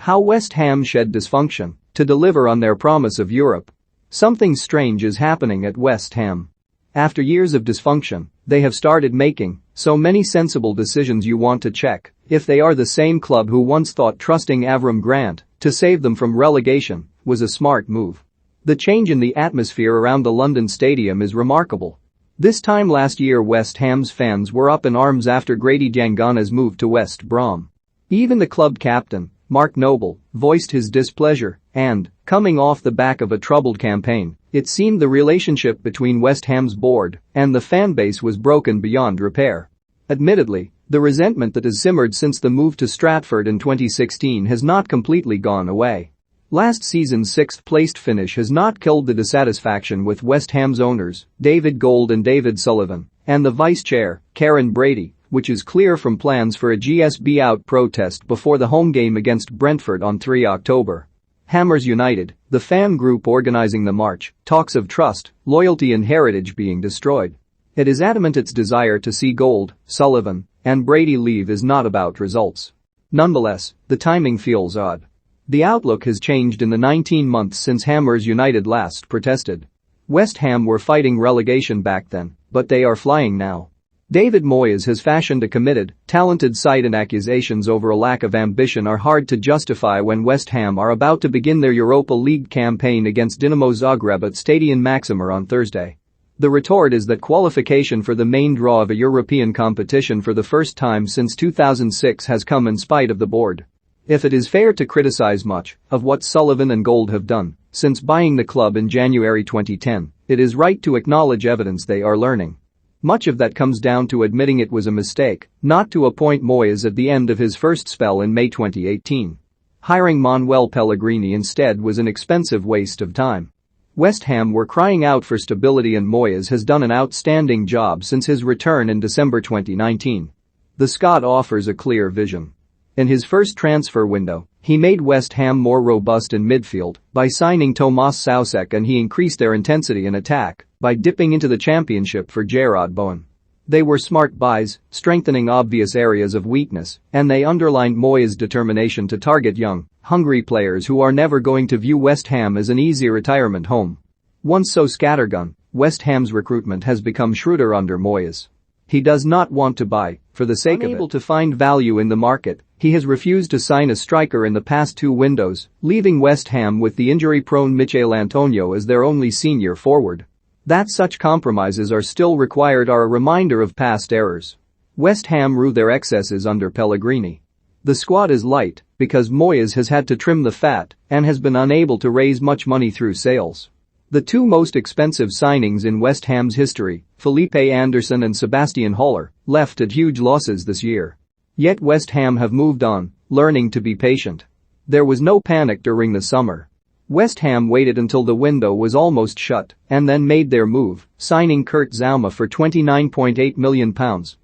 How West Ham shed dysfunction to deliver on their promise of Europe. Something strange is happening at West Ham. After years of dysfunction, they have started making so many sensible decisions you want to check if they are the same club who once thought trusting Avram Grant to save them from relegation was a smart move. The change in the atmosphere around the London Stadium is remarkable. This time last year West Ham's fans were up in arms after Grady Diangana's move to West Brom. Even the club captain, Mark Noble, voiced his displeasure, and, coming off the back of a troubled campaign, it seemed the relationship between West Ham's board and the fan base was broken beyond repair. Admittedly, the resentment that has simmered since the move to Stratford in 2016 has not completely gone away. Last season's sixth-placed finish has not killed the dissatisfaction with West Ham's owners, David Gold and David Sullivan, and the vice-chair, Karen Brady, which is clear from plans for a GSB out protest before the home game against Brentford on 3 October. Hammers United, the fan group organizing the march, talks of trust, loyalty and heritage being destroyed. It is adamant its desire to see Gold, Sullivan, and Brady leave is not about results. Nonetheless, the timing feels odd. The outlook has changed in the 19 months since Hammers United last protested. West Ham were fighting relegation back then, but they are flying now. David Moyes has fashioned a committed, talented side and accusations over a lack of ambition are hard to justify when West Ham are about to begin their Europa League campaign against Dinamo Zagreb at Stadion Maksimir on Thursday. The retort is that qualification for the main draw of a European competition for the first time since 2006 has come in spite of the board. If it is fair to criticize much of what Sullivan and Gold have done since buying the club in January 2010, it is right to acknowledge evidence they are learning. Much of that comes down to admitting it was a mistake not to appoint Moyes at the end of his first spell in May 2018. Hiring Manuel Pellegrini instead was an expensive waste of time. West Ham were crying out for stability and Moyes has done an outstanding job since his return in December 2019. The Scot offers a clear vision. In his first transfer window, he made West Ham more robust in midfield by signing Tomas Soucek and he increased their intensity in attack by dipping into the championship for Jarrod Bowen. They were smart buys, strengthening obvious areas of weakness, and they underlined Moyes' determination to target young, hungry players who are never going to view West Ham as an easy retirement home. Once so scattergun, West Ham's recruitment has become shrewder under Moyes. He does not want to buy, for the sake of it. Unable to find value in the market, he has refused to sign a striker in the past two windows, leaving West Ham with the injury-prone Michail Antonio as their only senior forward. That such compromises are still required are a reminder of past errors. West Ham rue their excesses under Pellegrini. The squad is light because Moyes has had to trim the fat and has been unable to raise much money through sales. The two most expensive signings in West Ham's history, Felipe Anderson and Sebastian Haller, left at huge losses this year. Yet West Ham have moved on, learning to be patient. There was no panic during the summer. West Ham waited until the window was almost shut and then made their move, signing Kurt Zouma for £29.8 million,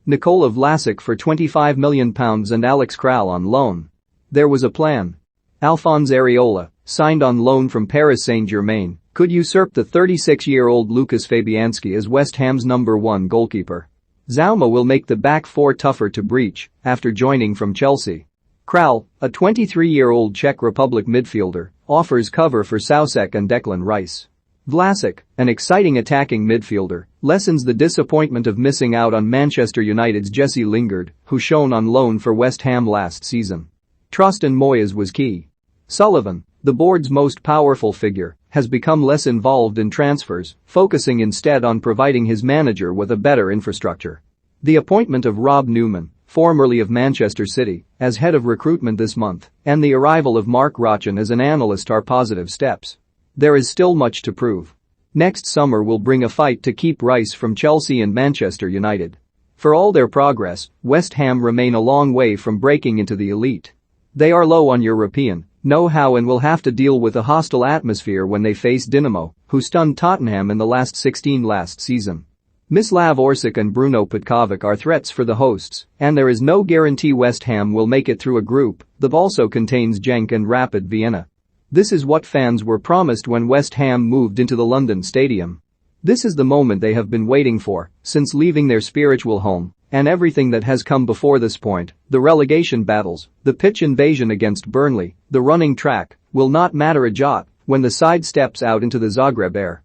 Nikola Vlasic for £25 million and Alex Kral on loan. There was a plan. Alphonse Areola, signed on loan from Paris Saint-Germain, could usurp the 36-year-old Lucas Fabianski as West Ham's number one goalkeeper. Zouma will make the back four tougher to breach after joining from Chelsea. Kral, a 23-year-old Czech Republic midfielder, offers cover for Soucek and Declan Rice. Vlasic, an exciting attacking midfielder, lessens the disappointment of missing out on Manchester United's Jesse Lingard, who shone on loan for West Ham last season. Trust in Moyes was key. Sullivan, the board's most powerful figure, has become less involved in transfers, focusing instead on providing his manager with a better infrastructure. The appointment of Rob Newman, formerly of Manchester City, as head of recruitment this month, and the arrival of Mark Rochin as an analyst are positive steps. There is still much to prove. Next summer will bring a fight to keep Rice from Chelsea and Manchester United. For all their progress, West Ham remain a long way from breaking into the elite. They are low on European know-how and will have to deal with a hostile atmosphere when they face Dinamo, who stunned Tottenham in the last 16 last season. Mislav Orsic and Bruno Petkovic are threats for the hosts, and there is no guarantee West Ham will make it through a group that also contains Genk and Rapid Vienna. This is what fans were promised when West Ham moved into the London Stadium. This is the moment they have been waiting for since leaving their spiritual home And everything that has come before this point, the relegation battles, the pitch invasion against Burnley, the running track, will not matter a jot when the side steps out into the Zagreb air.